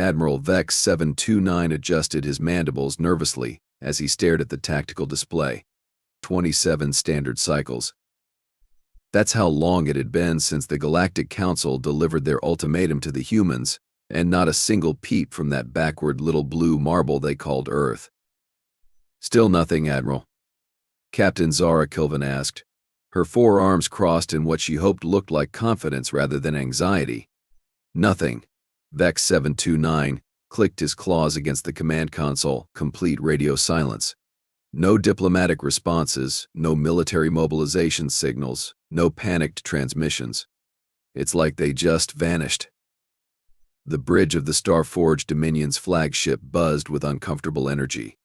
Admiral Vex 729 adjusted his mandibles nervously as he stared at the tactical display. 27 standard cycles. That's how long it had been since the Galactic Council delivered their ultimatum to the humans, and not a single peep from that backward little blue marble they called Earth. Still nothing, Admiral. Captain Zara Kilvin asked, her forearms crossed in what she hoped looked like confidence rather than anxiety. Nothing. Vex 729 clicked his claws against the command console, complete radio silence. No diplomatic responses, no military mobilization signals, no panicked transmissions. It's like they just vanished. The bridge of the Starforge Dominion's flagship buzzed with uncomfortable energy.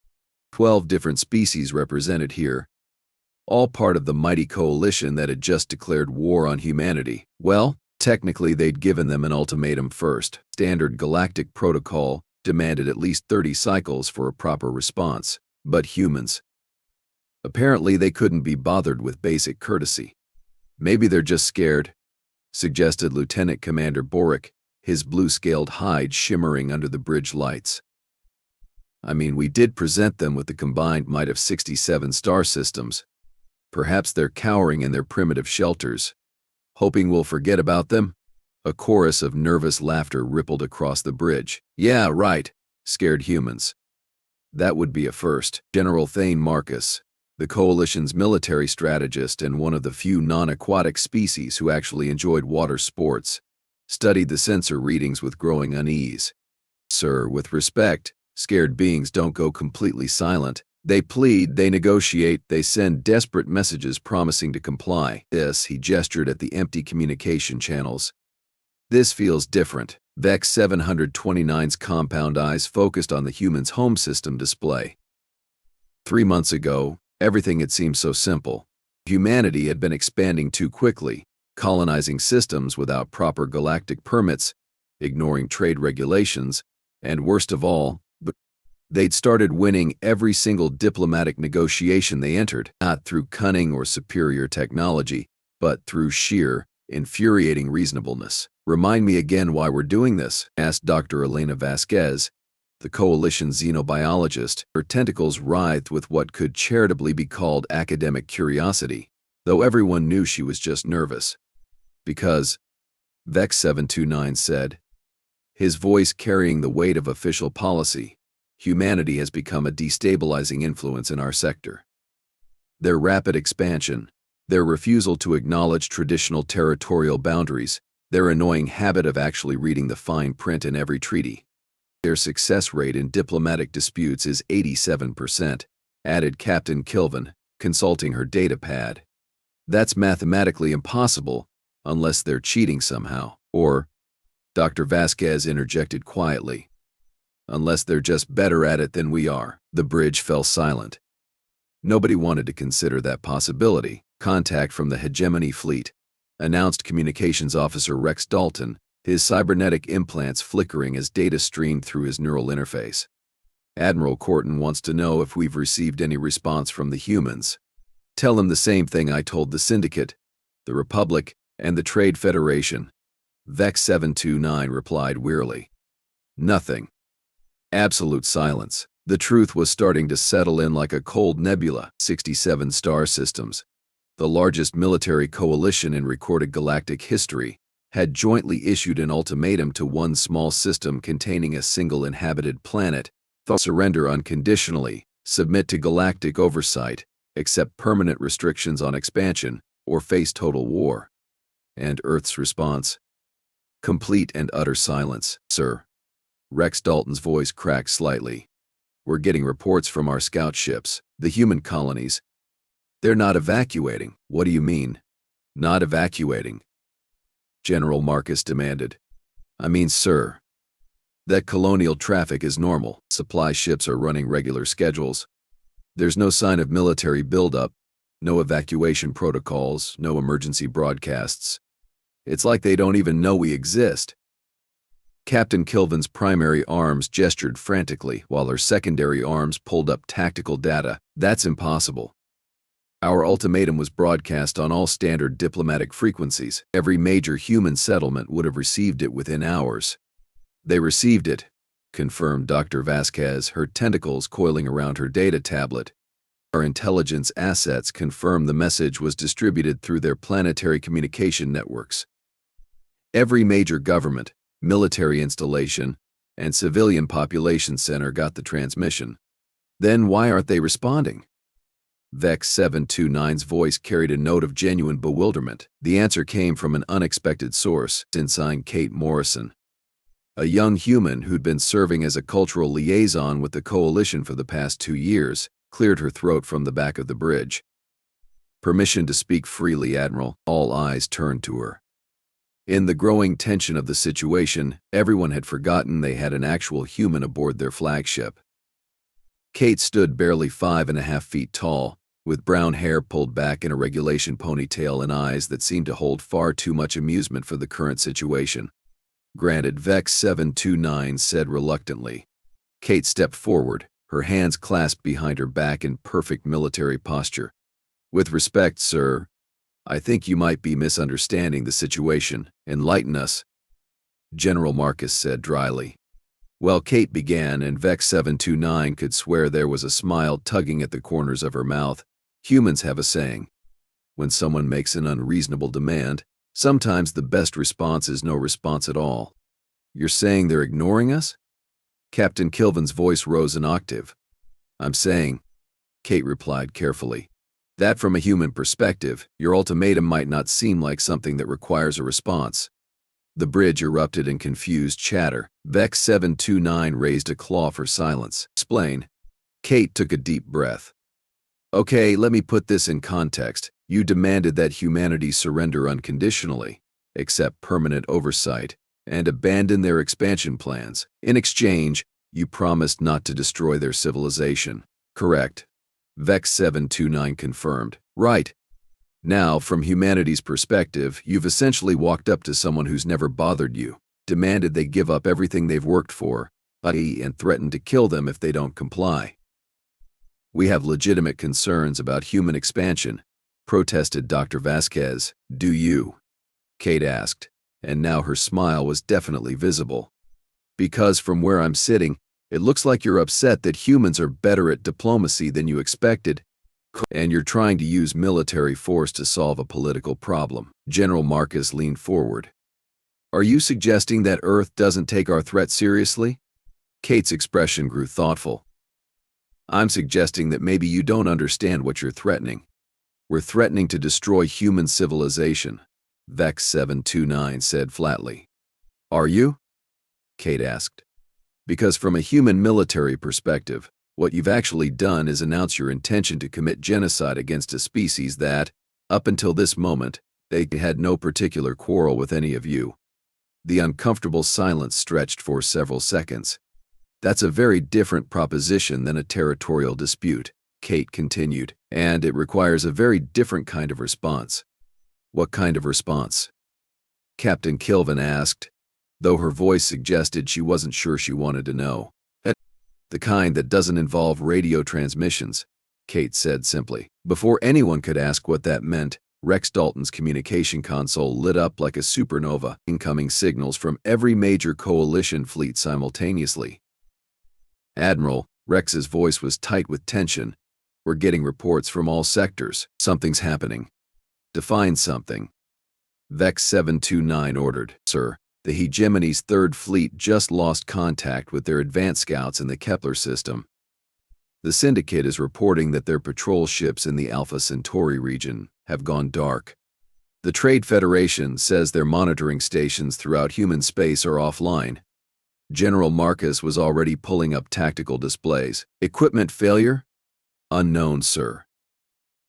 12 different species represented here, all part of the mighty coalition that had just declared war on humanity. Well, technically they'd given them an ultimatum first. Standard galactic protocol demanded at least 30 cycles for a proper response. But humans, apparently they couldn't be bothered with basic courtesy. Maybe they're just scared, suggested Lieutenant Commander Boric, his blue-scaled hide shimmering under the bridge lights. I mean, we did present them with the combined might of 67 star systems. Perhaps they're cowering in their primitive shelters, hoping we'll forget about them? A chorus of nervous laughter rippled across the bridge. Yeah, right, scared humans. That would be a first. General Thane Marcus, the Coalition's military strategist and one of the few non-aquatic species who actually enjoyed water sports, studied the sensor readings with growing unease. Sir, with respect, scared beings don't go completely silent. They plead, they negotiate, they send desperate messages promising to comply. He gestured at the empty communication channels. This feels different. Vex 729's compound eyes focused on the human's home system display. 3 months ago, everything had seemed so simple. Humanity had been expanding too quickly, colonizing systems without proper galactic permits, ignoring trade regulations, and worst of all, they'd started winning every single diplomatic negotiation they entered, not through cunning or superior technology, but through sheer, infuriating reasonableness. Remind me again why we're doing this, asked Dr. Elena Vasquez, the Coalition xenobiologist. Her tentacles writhed with what could charitably be called academic curiosity, though everyone knew she was just nervous. Because, Vex 729 said, his voice carrying the weight of official policy, humanity has become a destabilizing influence in our sector. Their rapid expansion, their refusal to acknowledge traditional territorial boundaries, their annoying habit of actually reading the fine print in every treaty. Their success rate in diplomatic disputes is 87%, added Captain Kilvin, consulting her data pad. That's mathematically impossible, unless they're cheating somehow. Or, Dr. Vasquez interjected quietly, unless they're just better at it than we are. The bridge fell silent. Nobody wanted to consider that possibility. Contact from the Hegemony Fleet, announced Communications Officer Rex Dalton, his cybernetic implants flickering as data streamed through his neural interface. Admiral Corton wants to know if we've received any response from the humans. Tell him the same thing I told the Syndicate, the Republic, and the Trade Federation. Vex 729 replied wearily. Nothing. Absolute silence. The truth was starting to settle in like a cold nebula. 67 star systems, the largest military coalition in recorded galactic history, had jointly issued an ultimatum to one small system containing a single inhabited planet: surrender unconditionally, submit to galactic oversight, accept permanent restrictions on expansion, or face total war. And Earth's response? Complete and utter silence. Sir. Rex Dalton's voice cracked slightly. We're getting reports from our scout ships, the human colonies. They're not evacuating. What do you mean? Not evacuating? General Marcus demanded. I mean, sir, that colonial traffic is normal. Supply ships are running regular schedules. There's no sign of military buildup, no evacuation protocols, no emergency broadcasts. It's like they don't even know we exist. Captain Kilvin's primary arms gestured frantically while her secondary arms pulled up tactical data. That's impossible. Our ultimatum was broadcast on all standard diplomatic frequencies. Every major human settlement would have received it within hours. They received it, confirmed Dr. Vasquez, her tentacles coiling around her data tablet. Our intelligence assets confirm the message was distributed through their planetary communication networks. Every major government, military installation, and civilian population center got the transmission. Then why aren't they responding? Vex 729's voice carried a note of genuine bewilderment. The answer came from an unexpected source, Ensign Kate Morrison, a young human who'd been serving as a cultural liaison with the Coalition for the past 2 years, cleared her throat from the back of the bridge. Permission to speak freely, Admiral. All eyes turned to her. In the growing tension of the situation, everyone had forgotten they had an actual human aboard their flagship. Kate stood barely 5.5 feet tall, with brown hair pulled back in a regulation ponytail and eyes that seemed to hold far too much amusement for the current situation. Granted, Vex 729 said reluctantly. Kate stepped forward, her hands clasped behind her back in perfect military posture. With respect, sir, I think you might be misunderstanding the situation. Enlighten us, General Marcus said dryly. Well, Kate began, and Vex 729 could swear there was a smile tugging at the corners of her mouth. Humans have a saying. When someone makes an unreasonable demand, sometimes the best response is no response at all. You're saying they're ignoring us? Captain Kilvan's voice rose an octave. I'm saying, Kate replied carefully, that from a human perspective, your ultimatum might not seem like something that requires a response. The bridge erupted in confused chatter. Vex 729 raised a claw for silence. Explain. Kate took a deep breath. Okay, let me put this in context. You demanded that humanity surrender unconditionally, accept permanent oversight, and abandon their expansion plans. In exchange, you promised not to destroy their civilization. Correct. Vex 729 confirmed. Right. Now, from humanity's perspective, you've essentially walked up to someone who's never bothered you, demanded they give up everything they've worked for, and threatened to kill them if they don't comply. We have legitimate concerns about human expansion, protested Dr. Vasquez. Do you? Kate asked, and now her smile was definitely visible. Because from where I'm sitting, it looks like you're upset that humans are better at diplomacy than you expected, and you're trying to use military force to solve a political problem. General Marcus leaned forward. Are you suggesting that Earth doesn't take our threat seriously? Kate's expression grew thoughtful. I'm suggesting that maybe you don't understand what you're threatening. We're threatening to destroy human civilization, Vex 729 said flatly. Are you? Kate asked. Because from a human military perspective, what you've actually done is announce your intention to commit genocide against a species that, up until this moment, they had no particular quarrel with any of you. The uncomfortable silence stretched for several seconds. That's a very different proposition than a territorial dispute, Kate continued, and it requires a very different kind of response. What kind of response? Captain Kilvan asked, though her voice suggested she wasn't sure she wanted to know. The kind that doesn't involve radio transmissions, Kate said simply. Before anyone could ask what that meant, Rex Dalton's communication console lit up like a supernova, incoming signals from every major coalition fleet simultaneously. Admiral, Rex's voice was tight with tension. We're getting reports from all sectors. Something's happening. Define something. Vex 729 ordered. Sir, the Hegemony's Third Fleet just lost contact with their advanced scouts in the Kepler system. The Syndicate is reporting that their patrol ships in the Alpha Centauri region have gone dark. The Trade Federation says their monitoring stations throughout human space are offline. General Marcus was already pulling up tactical displays. Equipment failure? Unknown, sir.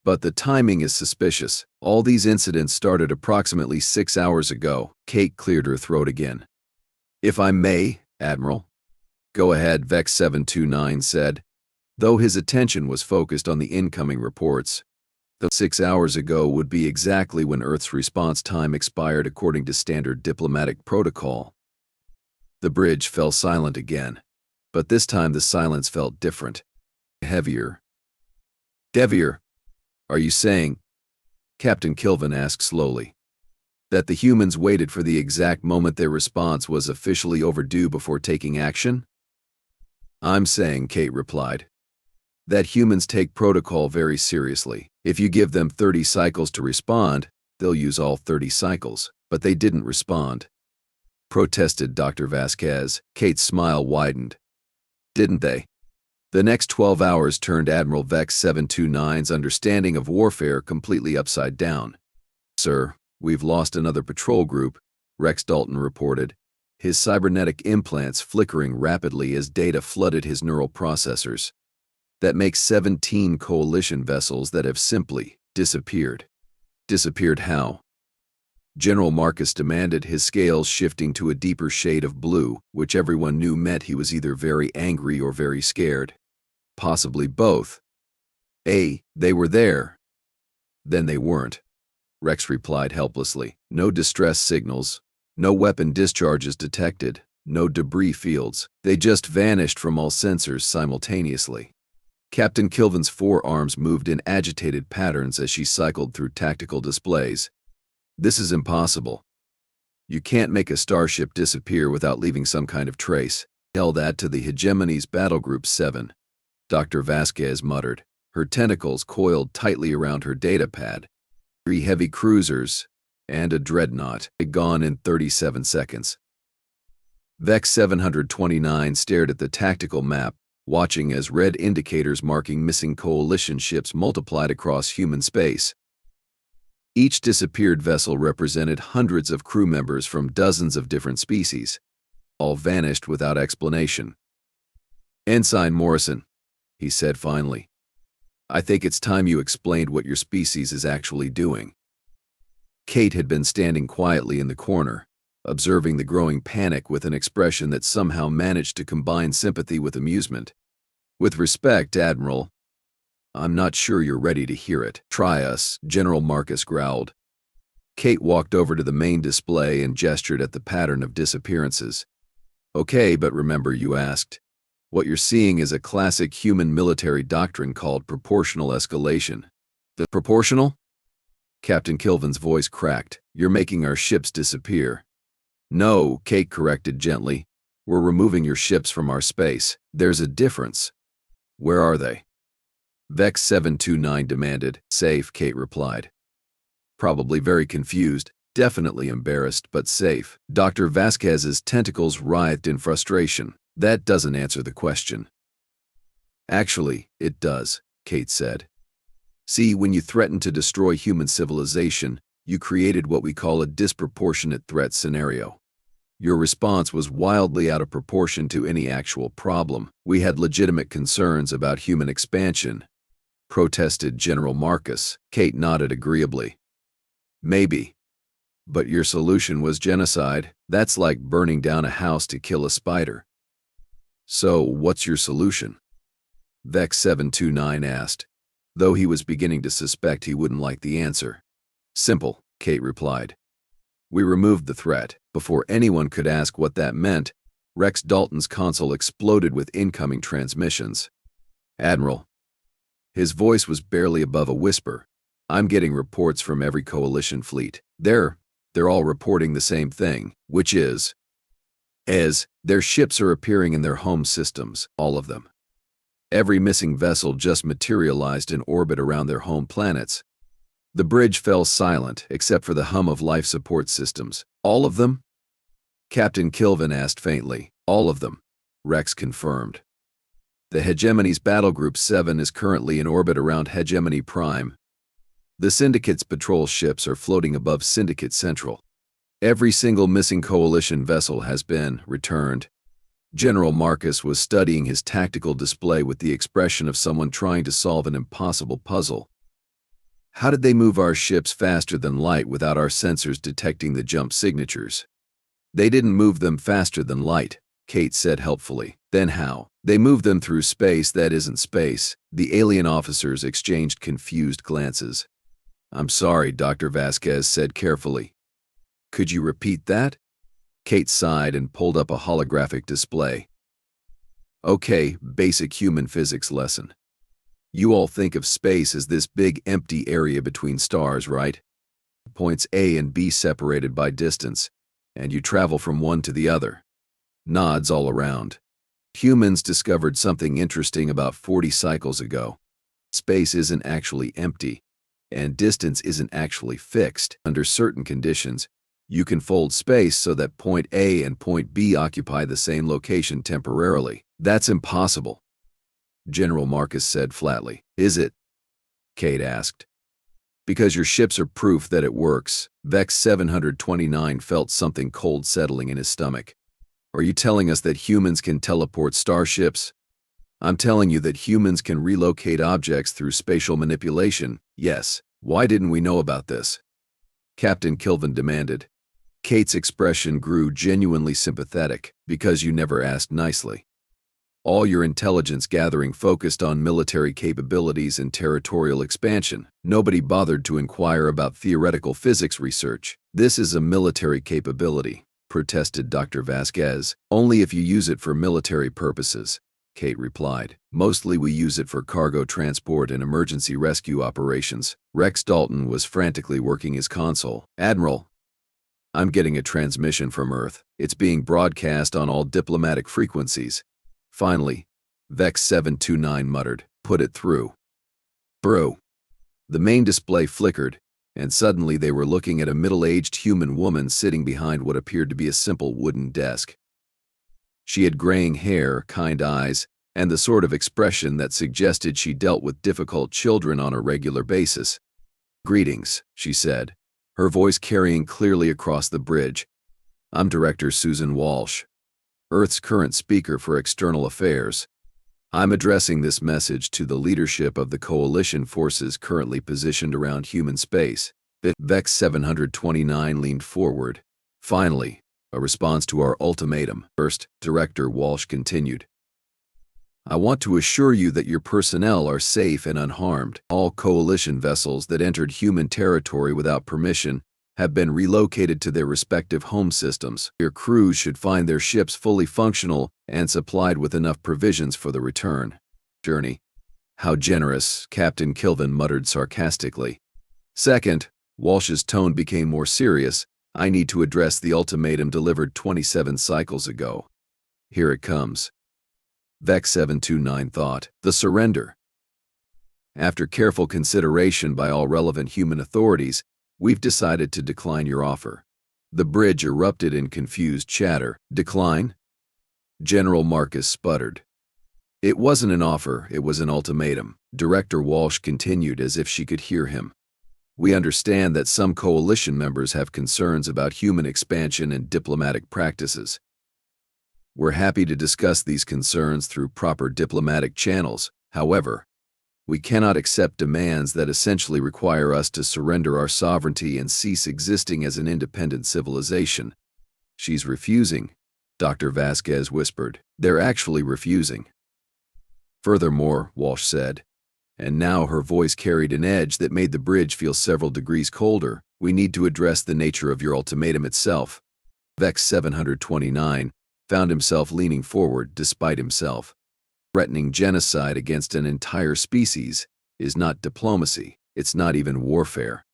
But the timing is suspicious. All these incidents started approximately 6 hours ago. Kate cleared her throat again. If I may, Admiral. Go ahead, Vex 729 said, though his attention was focused on the incoming reports. The 6 hours ago would be exactly when Earth's response time expired according to standard diplomatic protocol. The bridge fell silent again, but this time the silence felt different, heavier. Heavier? Are you saying, Captain Kilvan asked slowly, that the humans waited for the exact moment their response was officially overdue before taking action? I'm saying, Kate replied, that humans take protocol very seriously. If you give them 30 cycles to respond, they'll use all 30 cycles. But they didn't respond, protested Dr. Vasquez. Kate's smile widened. Didn't they? The next 12 hours turned Admiral Vex 729's understanding of warfare completely upside down. Sir, we've lost another patrol group, Rex Dalton reported, his cybernetic implants flickering rapidly as data flooded his neural processors. That makes 17 coalition vessels that have simply disappeared. Disappeared how? General Marcus demanded, his scales shifting to a deeper shade of blue, which everyone knew meant he was either very angry or very scared. Possibly both. They were there. Then they weren't, Rex replied helplessly. No distress signals, no weapon discharges detected, no debris fields. They just vanished from all sensors simultaneously. Captain Kilvan's forearms moved in agitated patterns as she cycled through tactical displays. This is impossible. You can't make a starship disappear without leaving some kind of trace. Tell that to the Hegemony's Battle Group 7. Dr. Vasquez muttered, her tentacles coiled tightly around her datapad. 3 heavy cruisers and a dreadnought, gone in 37 seconds. Vex 729 stared at the tactical map, watching as red indicators marking missing coalition ships multiplied across human space. Each disappeared vessel represented hundreds of crew members from dozens of different species. All vanished without explanation. Ensign Morrison, he said finally, I think it's time you explained what your species is actually doing. Kate had been standing quietly in the corner, observing the growing panic with an expression that somehow managed to combine sympathy with amusement. With respect, Admiral, I'm not sure you're ready to hear it. Try us, General Marcus growled. Kate walked over to the main display and gestured at the pattern of disappearances. Okay, but remember, you asked. What you're seeing is a classic human military doctrine called proportional escalation. The proportional? Captain Kilvan's voice cracked. You're making our ships disappear. No, Kate corrected gently. We're removing your ships from our space. There's a difference. Where are they? Vex 729 demanded. Safe, Kate replied. Probably very confused, definitely embarrassed, but safe. Dr. Vasquez's tentacles writhed in frustration. That doesn't answer the question. Actually, it does, Kate said. See, when you threatened to destroy human civilization, you created what we call a disproportionate threat scenario. Your response was wildly out of proportion to any actual problem. We had legitimate concerns about human expansion, protested General Marcus. Kate nodded agreeably. Maybe. But your solution was genocide. That's like burning down a house to kill a spider. So, what's your solution? Vex 729 asked, though he was beginning to suspect he wouldn't like the answer. Simple, Kate replied. We removed the threat. Before anyone could ask what that meant, Rex Dalton's console exploded with incoming transmissions. Admiral. His voice was barely above a whisper. I'm getting reports from every coalition fleet. They're all reporting the same thing, which is, their ships are appearing in their home systems, all of them. Every missing vessel just materialized in orbit around their home planets. The bridge fell silent, except for the hum of life support systems. All of them? Captain Kilvan asked faintly. All of them, Rex confirmed. The Hegemony's Battle Group 7 is currently in orbit around Hegemony Prime. The Syndicate's patrol ships are floating above Syndicate Central. Every single missing coalition vessel has been returned. General Marcus was studying his tactical display with the expression of someone trying to solve an impossible puzzle. How did they move our ships faster than light without our sensors detecting the jump signatures? They didn't move them faster than light, Kate said helpfully. Then how? They moved them through space that isn't space. The alien officers exchanged confused glances. I'm sorry, Dr. Vasquez said carefully. Could you repeat that? Kate sighed and pulled up a holographic display. Okay, basic human physics lesson. You all think of space as this big empty area between stars, right? Points A and B separated by distance, and you travel from one to the other. Nods all around. Humans discovered something interesting about 40 cycles ago. Space isn't actually empty, and distance isn't actually fixed. Under certain conditions, you can fold space so that point A and point B occupy the same location temporarily. That's impossible, General Marcus said flatly. Is it? Kate asked. Because your ships are proof that it works. Vex 729 felt something cold settling in his stomach. Are you telling us that humans can teleport starships? I'm telling you that humans can relocate objects through spatial manipulation, yes. Why didn't we know about this? Captain Kilvin demanded. Kate's expression grew genuinely sympathetic. Because you never asked nicely. All your intelligence gathering focused on military capabilities and territorial expansion. Nobody bothered to inquire about theoretical physics research. This is a military capability, protested Dr. Vasquez. Only if you use it for military purposes, Kate replied. Mostly we use it for cargo transport and emergency rescue operations. Rex Dalton was frantically working his console. Admiral, I'm getting a transmission from Earth. It's being broadcast on all diplomatic frequencies. Finally, Vex 729 muttered, put it through. Bro. The main display flickered, and suddenly they were looking at a middle-aged human woman sitting behind what appeared to be a simple wooden desk. She had graying hair, kind eyes, and the sort of expression that suggested she dealt with difficult children on a regular basis. Greetings, she said, her voice carrying clearly across the bridge. I'm Director Susan Walsh, Earth's current speaker for external affairs. I'm addressing this message to the leadership of the coalition forces currently positioned around human space. Vex 729 leaned forward. Finally, a response to our ultimatum. First, Director Walsh continued. I want to assure you that your personnel are safe and unharmed. All coalition vessels that entered human territory without permission have been relocated to their respective home systems. Your crews should find their ships fully functional and supplied with enough provisions for the return journey. How generous, Captain Kilvin muttered sarcastically. Second, Walsh's tone became more serious. I need to address the ultimatum delivered 27 cycles ago. Here it comes. Vex 729 thought. The surrender. After careful consideration by all relevant human authorities, we've decided to decline your offer. The bridge erupted in confused chatter. Decline? General Marcus sputtered. It wasn't an offer, it was an ultimatum. Director Walsh continued as if she could hear him. We understand that some coalition members have concerns about human expansion and diplomatic practices. We're happy to discuss these concerns through proper diplomatic channels. However, we cannot accept demands that essentially require us to surrender our sovereignty and cease existing as an independent civilization. She's refusing, Dr. Vasquez whispered. They're actually refusing. Furthermore, Walsh said, and now her voice carried an edge that made the bridge feel several degrees colder, we need to address the nature of your ultimatum itself. Vex 729 found himself leaning forward despite himself. Threatening genocide against an entire species is not diplomacy, it's not even warfare.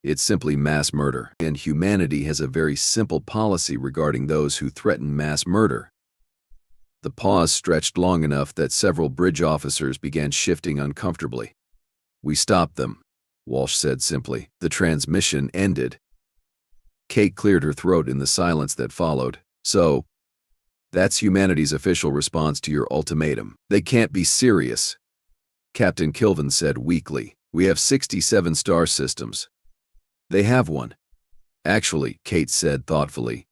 It's simply mass murder, and humanity has a very simple policy regarding those who threaten mass murder. The pause stretched long enough that several bridge officers began shifting uncomfortably. We stopped them, Walsh said simply. The transmission ended. Kate cleared her throat in the silence that followed. So, that's humanity's official response to your ultimatum. They can't be serious, Captain Kilvin said weakly. We have 67 star systems. They have one. Actually, Kate said thoughtfully,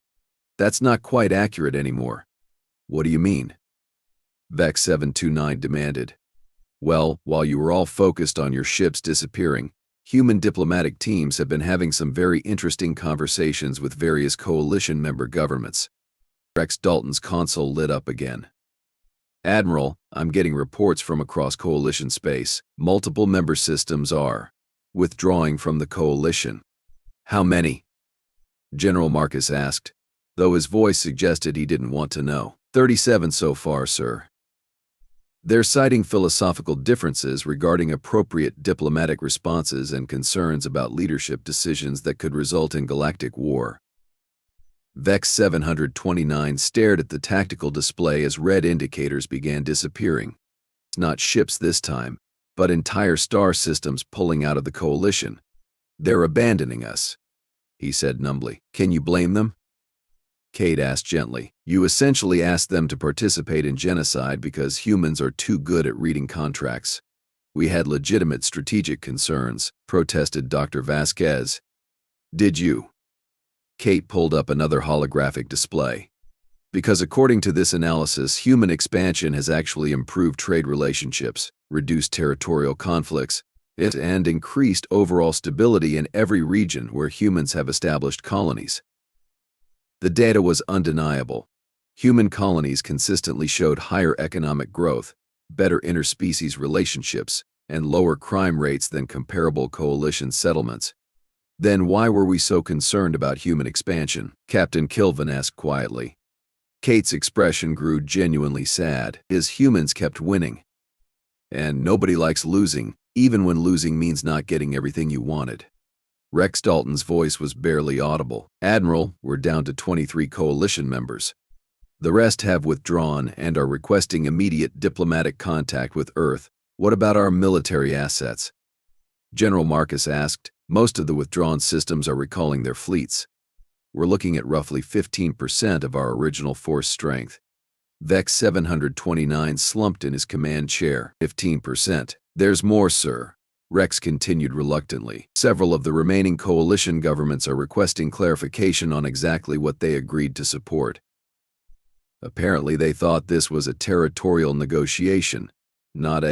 that's not quite accurate anymore. What do you mean? Vex 729 demanded. Well, while you were all focused on your ships disappearing, human diplomatic teams have been having some very interesting conversations with various coalition member governments. Rex Dalton's console lit up again. Admiral, I'm getting reports from across coalition space. Multiple member systems are withdrawing from the coalition. How many? General Marcus asked, though his voice suggested he didn't want to know. 37 so far, sir. They're citing philosophical differences regarding appropriate diplomatic responses and concerns about leadership decisions that could result in galactic war. VEX 729 stared at the tactical display as red indicators began disappearing. Not ships this time, but entire star systems pulling out of the coalition. "They're abandoning us," he said numbly. "Can you blame them?" Kate asked gently. "You essentially asked them to participate in genocide because humans are too good at reading contracts. We had legitimate strategic concerns," protested Dr. Vasquez. "Did you?" Kate pulled up another holographic display. "Because according to this analysis, human expansion has actually improved trade relationships, reduced territorial conflicts, and increased overall stability in every region where humans have established colonies." The data was undeniable. Human colonies consistently showed higher economic growth, better interspecies relationships, and lower crime rates than comparable coalition settlements. "Then why were we so concerned about human expansion?" Captain Kilvin asked quietly. Kate's expression grew genuinely sad, as humans kept winning. And nobody likes losing, even when losing means not getting everything you wanted. Rex Dalton's voice was barely audible. "Admiral, we're down to 23 coalition members. The rest have withdrawn and are requesting immediate diplomatic contact with Earth. What about our military assets?" General Marcus asked. "Most of the withdrawn systems are recalling their fleets. We're looking at roughly 15% of our original force strength." VEX 729 slumped in his command chair. 15%. "There's more, sir," Rex continued reluctantly. "Several of the remaining coalition governments are requesting clarification on exactly what they agreed to support. Apparently they thought this was a territorial negotiation, not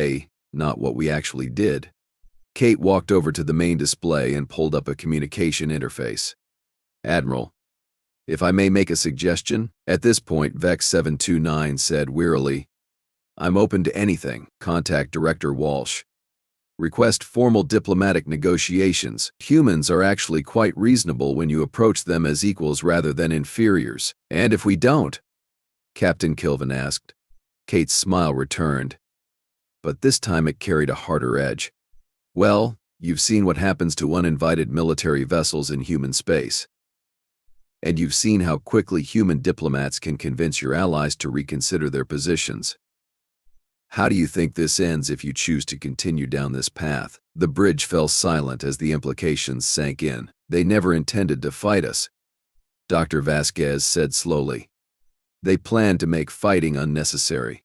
what we actually did." Kate walked over to the main display and pulled up a communication interface. "Admiral, if I may make a suggestion?" At this point, VEX 729 said wearily, "I'm open to anything. Contact Director Walsh. Request formal diplomatic negotiations. Humans are actually quite reasonable when you approach them as equals rather than inferiors." "And if we don't?" Captain Kilvin asked. Kate's smile returned, but this time it carried a harder edge. "Well, you've seen what happens to uninvited military vessels in human space. And you've seen how quickly human diplomats can convince your allies to reconsider their positions. How do you think this ends if you choose to continue down this path?" The bridge fell silent as the implications sank in. "They never intended to fight us," Dr. Vasquez said slowly. "They planned to make fighting unnecessary.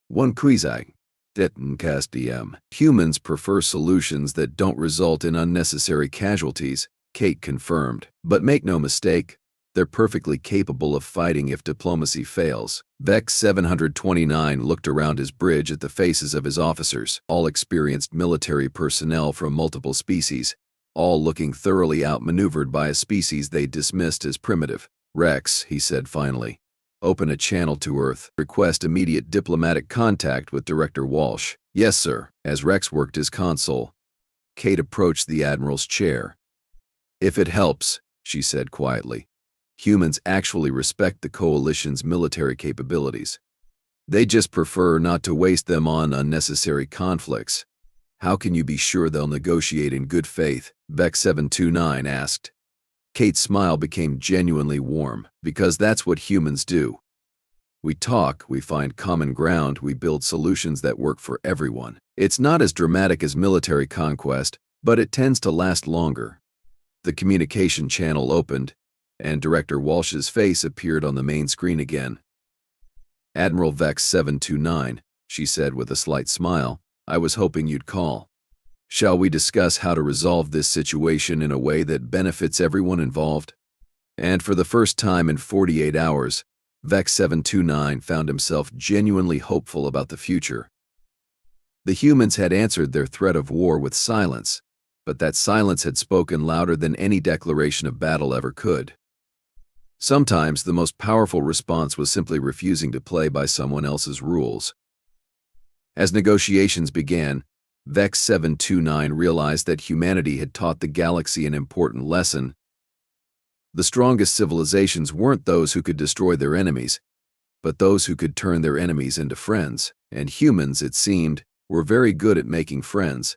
One quasi DM. Humans prefer solutions that don't result in unnecessary casualties," Kate confirmed. "But make no mistake, they're perfectly capable of fighting if diplomacy fails." VEX 729 looked around his bridge at the faces of his officers, all experienced military personnel from multiple species, all looking thoroughly outmaneuvered by a species they dismissed as primitive. "Rex," he said finally, "open a channel to Earth. Request immediate diplomatic contact with Director Walsh." "Yes, sir." As Rex worked his console, Kate approached the Admiral's chair. "If it helps," she said quietly, "humans actually respect the Coalition's military capabilities. They just prefer not to waste them on unnecessary conflicts." "How can you be sure they'll negotiate in good faith?" VEX 729 asked. Kate's smile became genuinely warm. "Because that's what humans do. We talk, we find common ground, we build solutions that work for everyone. It's not as dramatic as military conquest, but it tends to last longer." The communication channel opened, and Director Walsh's face appeared on the main screen again. "Admiral VEX 729, she said with a slight smile, "I was hoping you'd call. Shall we discuss how to resolve this situation in a way that benefits everyone involved?" And for the first time in 48 hours, VEX 729 found himself genuinely hopeful about the future. The humans had answered their threat of war with silence, but that silence had spoken louder than any declaration of battle ever could. Sometimes the most powerful response was simply refusing to play by someone else's rules. As negotiations began, VEX 729 realized that humanity had taught the galaxy an important lesson. The strongest civilizations weren't those who could destroy their enemies, but those who could turn their enemies into friends, and humans, it seemed, were very good at making friends.